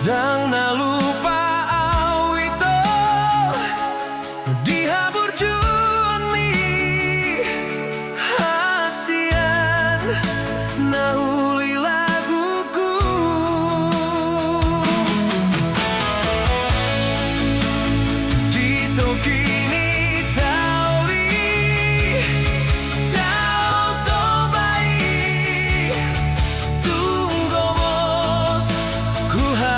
Dang na lupa au ito dihabur jun mi hasian na huli laguku dito kini tauri tau tobai tunggomos kuha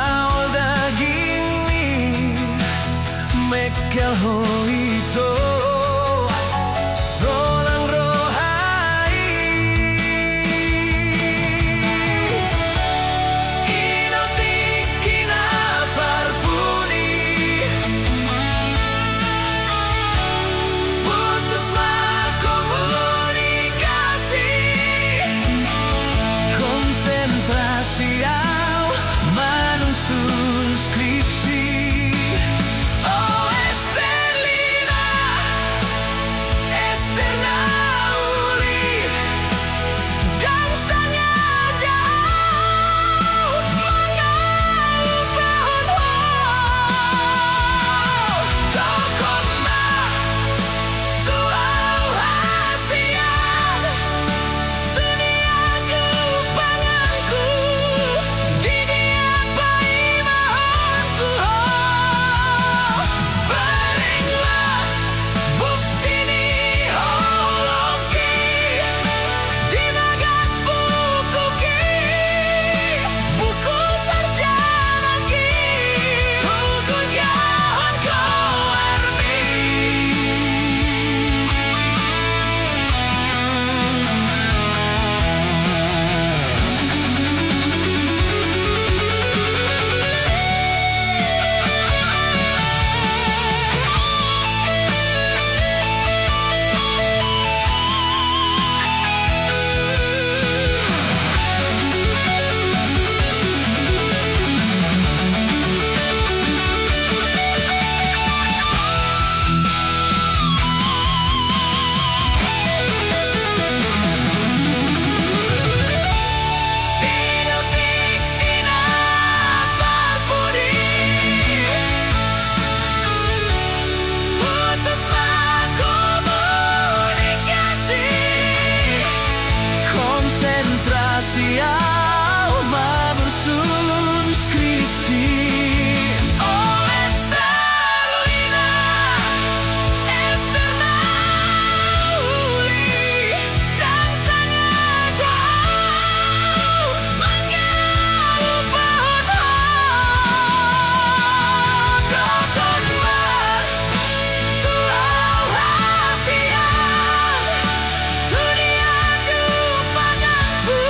mekel hoito solang rohai inotik kina parpuni putus komunikasi konsentrasi au manusun skripsi. Au manusun skripsi. Oh Esterlina, Esterna uli dangsanya jauh mengalu pohon kokonmah tuau hasian dunia jupanganku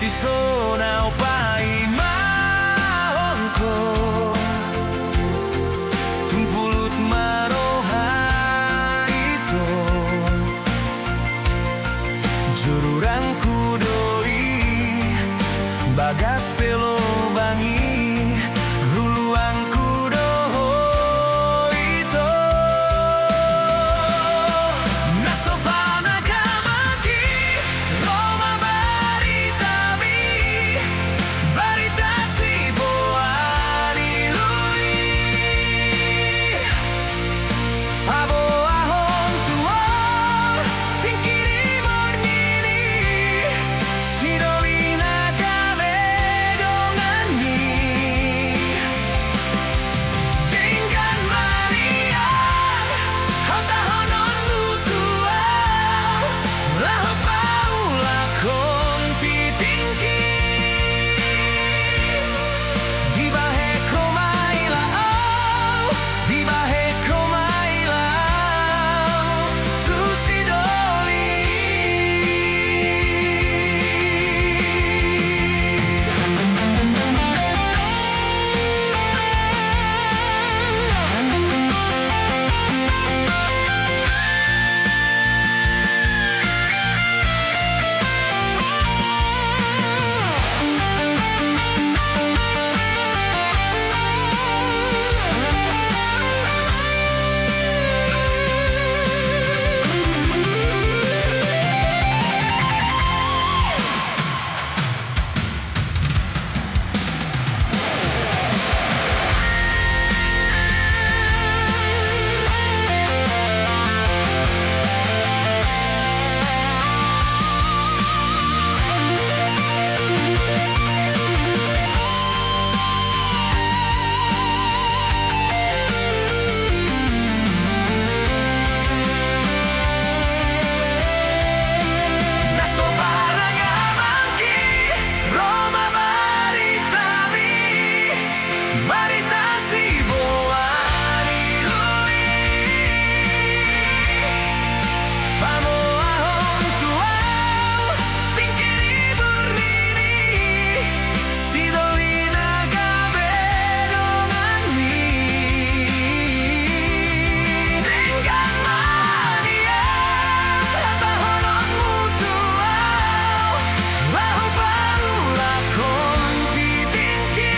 di sonau pai mahonko tumpulut maroha itu jururang kudoi bagas pelo bangi huluang kudoho itu nasopana kamaki Roma baritabi baritasi boani lui abo ahon tua tingkiri mornini sidolina kaledongani tingkan marian hatahonon lutuau laho paula konti tingki di bahe komailau di bahe komailau tu sidoli nasobarangamangki Roma baritabi baritasi boani lui pamo ahon tuau tingkiri burnini sidolina kabedongani tingkan manian hatahonon mutuau lahu paula konti tingki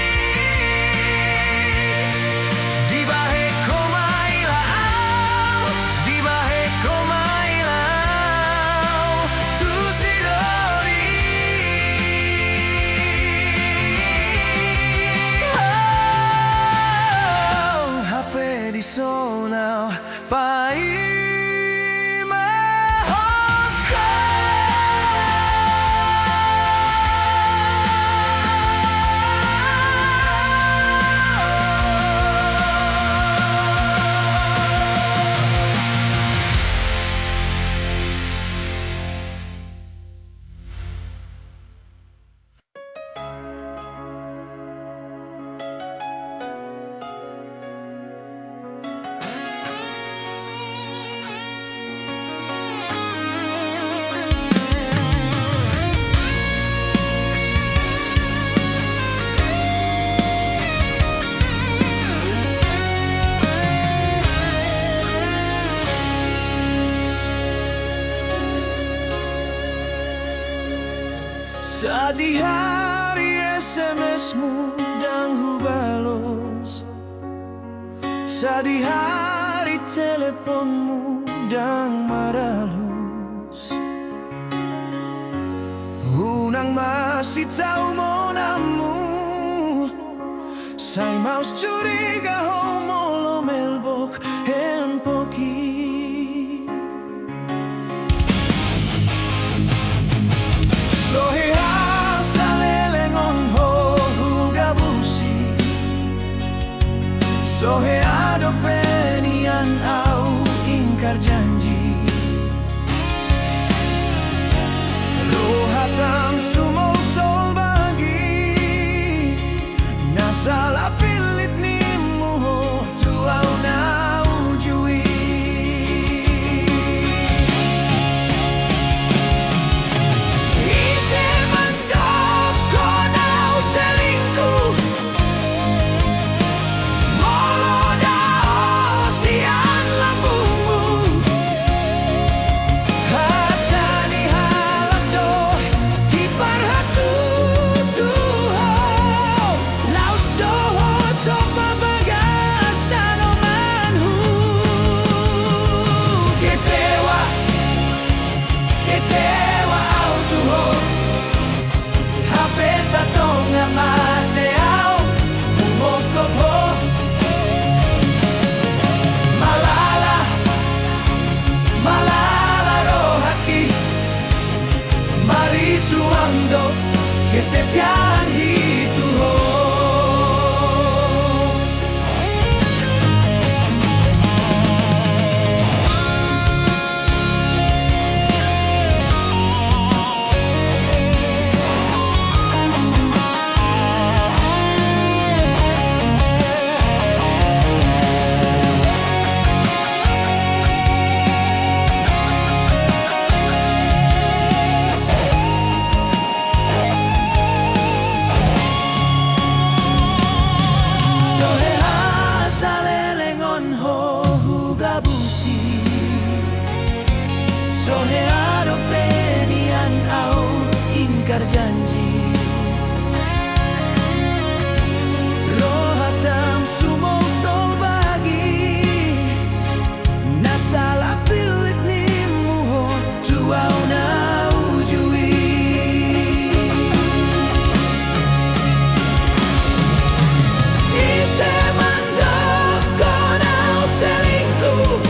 di bahe komailau di bahe komailau tu sidoli oh, HP di sonau pai mahonko saat di hari SMS-mu dan hubalos, saat di hari teleponmu dan maralus, unang masih tahu monamu, sai maus curiga homo lo melbok empoki. Sohe sohe ado penian au ingkar janji lo hatam sumo sol bagi nasala pilit ni muho kesetiaan itu ho. Sohe ado penian au ingkar janji rohatam sumo sol bagi nasala pilit ni muho tuau na ujui ise mandok konau selingkuh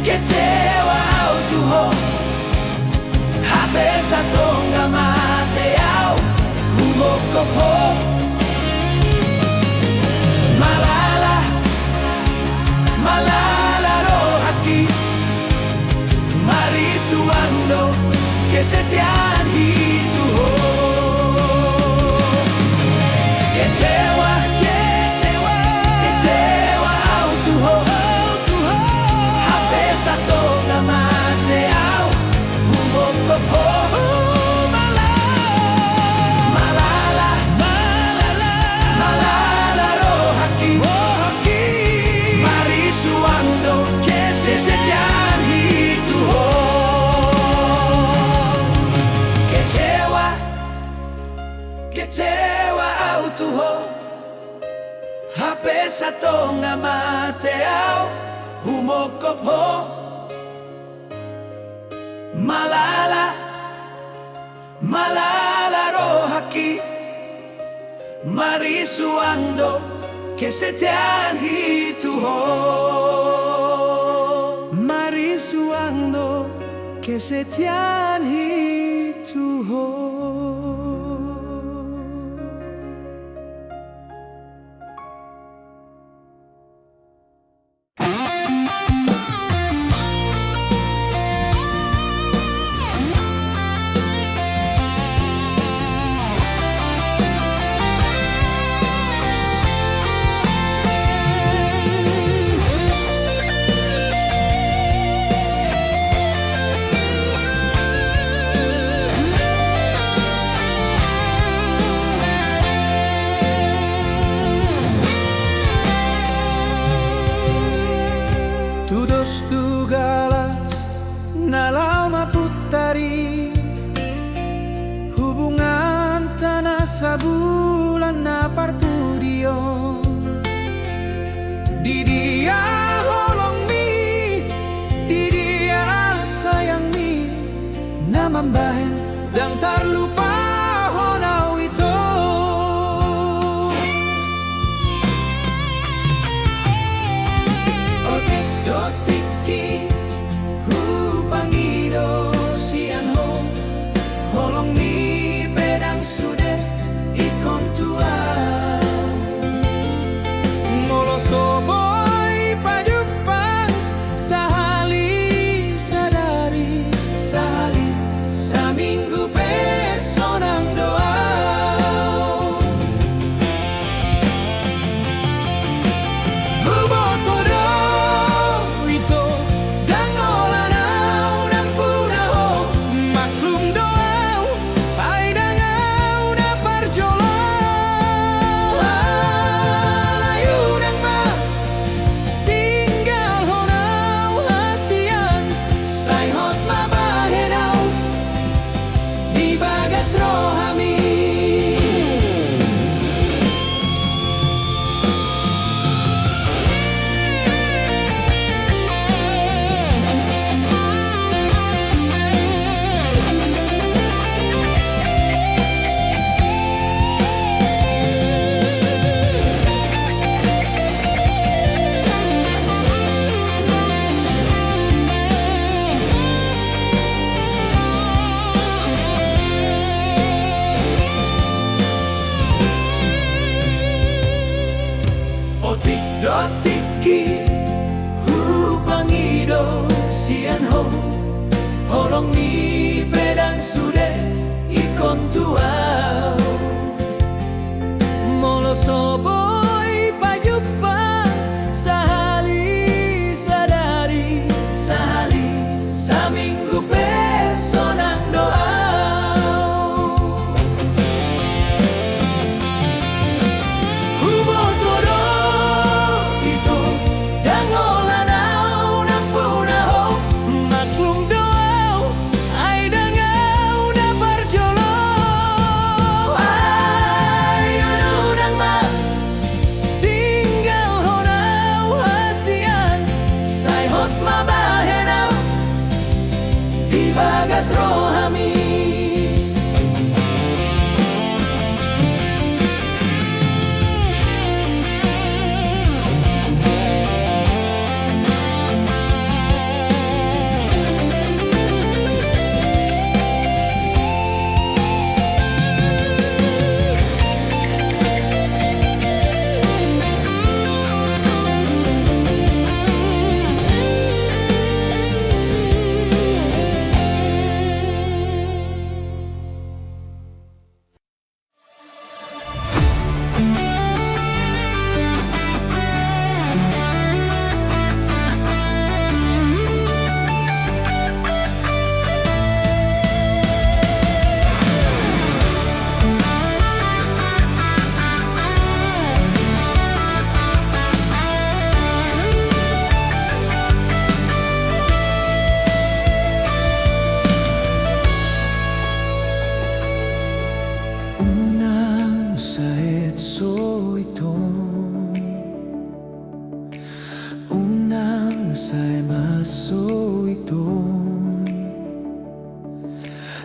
kecewa au tuho habis satu nggak mati au humok kopo malala malala rohaki mari suando kesetiaan itu ho kecewa kecewa kecewa au tuho satu nggak mati au humok kopo malala malala malala rohaki mari suando kesetiaan itu ho kecewa kecewa au tuho HP satu nggak mati au humok kopo malala malala rohaki mari suando kesetiaan itu ho mari suando kesetiaan itu ho. Tudos tu galas nalama putari hubungan tanah sabulan na parpudio di dia holong mi di dia sayang mi namambahen dan terlupa honau itu otik dotiki hupangido sian ho holong mi pedang sude ikon tua molo soboy pajupang sahali sadari sahali sami ki Pangido sian ho holong ni pedang sude ikon tuau molo soboy pajupa sahali sadari sahali saminggu pesonang doa bagas rohami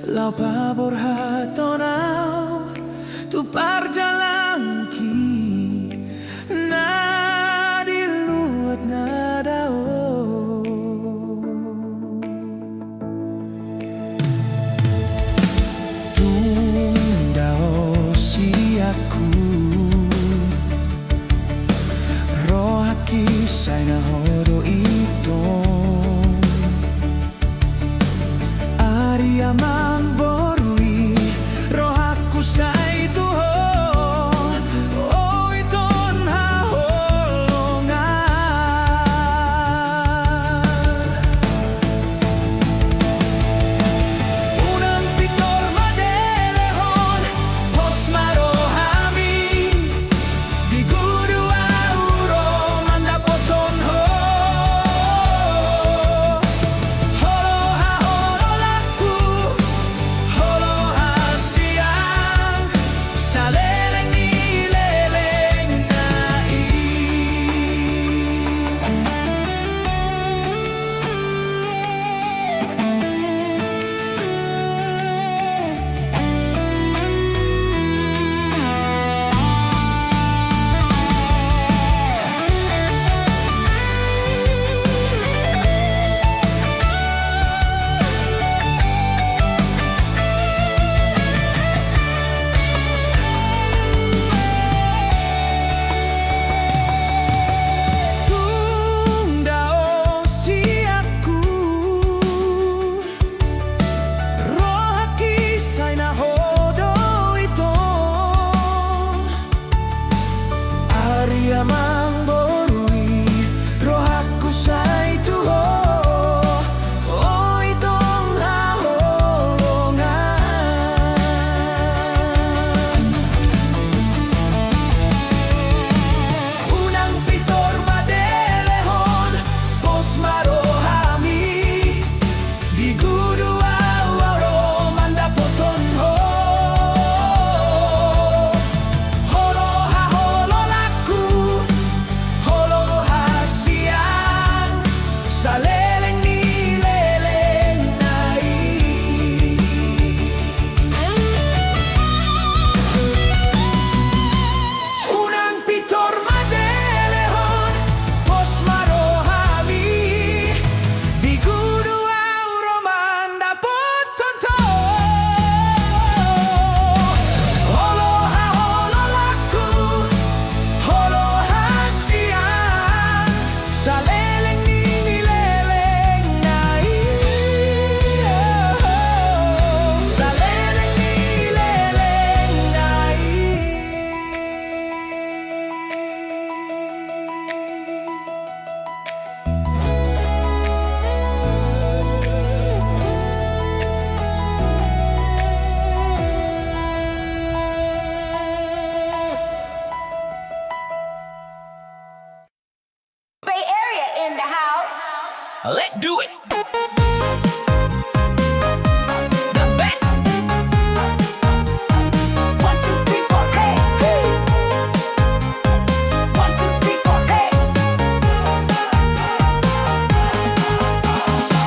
lau pabor hatonau tu parjalanki na diluat nadao tundao si aku rohaki say na hodo ito Ariamang borui rohaku say tuho o iton haholongan unang pitor madelehon hos marohami di gudu auro mandapoton ho Let's do it. The best. 1, 2, 3, 4, hey. 1, 2, 3, 4, hey.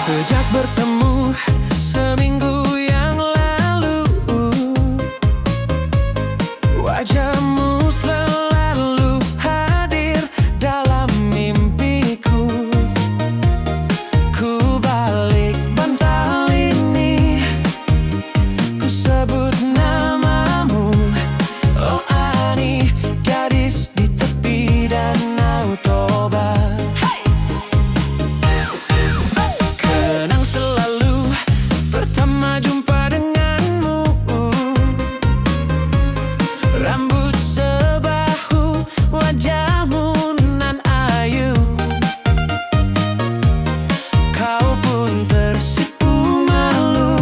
Sejak bertemu seminggu yang lalu, wajahmu selalu hadir dalam mimpiku. Ku balik bantal ini, ku sebut namamu. Oh Ani, gadis di tepi Danau Toba. Kenang selalu pertama jumpa denganmu. Rambut sebahu, wajahmu nan ayu. Kau pun tersipu malu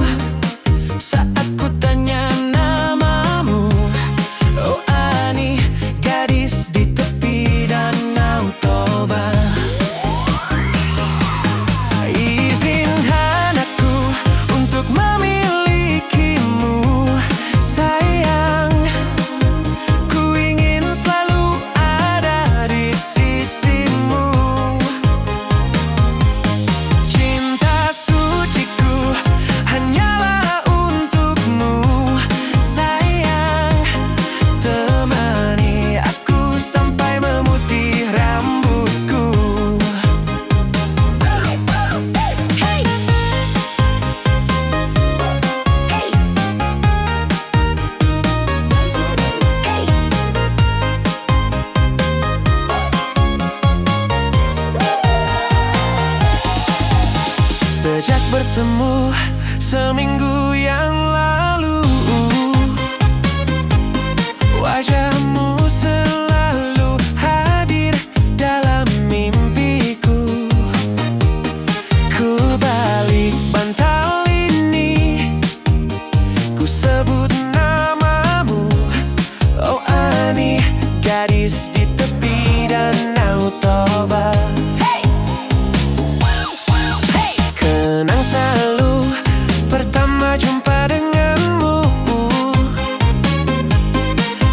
saat ku tanya namamu. Oh Ani, gadis di tepi Danau Toba. Izinkan aku untuk memilikimu, sayang. Ku ingin selalu ada di sisimu. Cinta suciku hanyalah untukmu, sayang. Temani aku sampai memutih rambutku. Hey. Hey. Sejak bertemu seminggu yang lalu, wajahmu selalu hadir dalam mimpiku. Ku balik bantal ini, ku sebut namamu. Oh Ani, gadis di tepi Danau Toba. Kenang selalu pertama jumpa denganmu.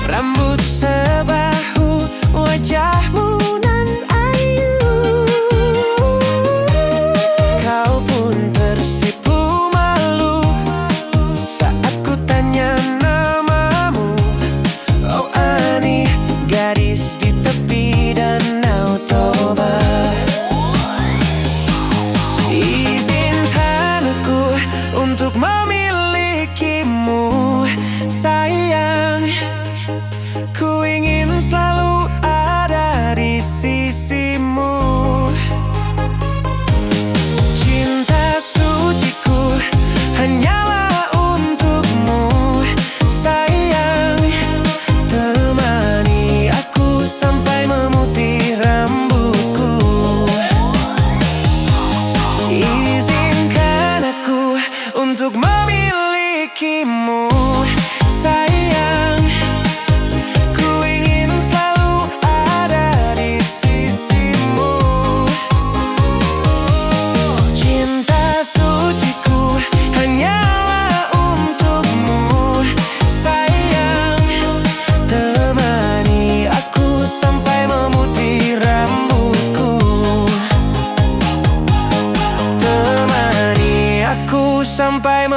Rambut sebahu, wajahmu nan ayu. Kau pun tersipu malu saat ku tanya namamu. Oh Ani, gadis di tepi Danau Toba. Izinkan aku untuk memilikimu, sayang. Ku ingin selalu ada di sisimu. Cinta suciku hanyalah untukmu, sayang. Temani aku sampai memutih rambutku. Izinkan aku untuk memilikimu, sayang. Ku ingin selalu ada di sisimu. Cinta suciku hanyalah untukmu, sayang. Temani aku sampai memutih rambutku. Temani aku sampai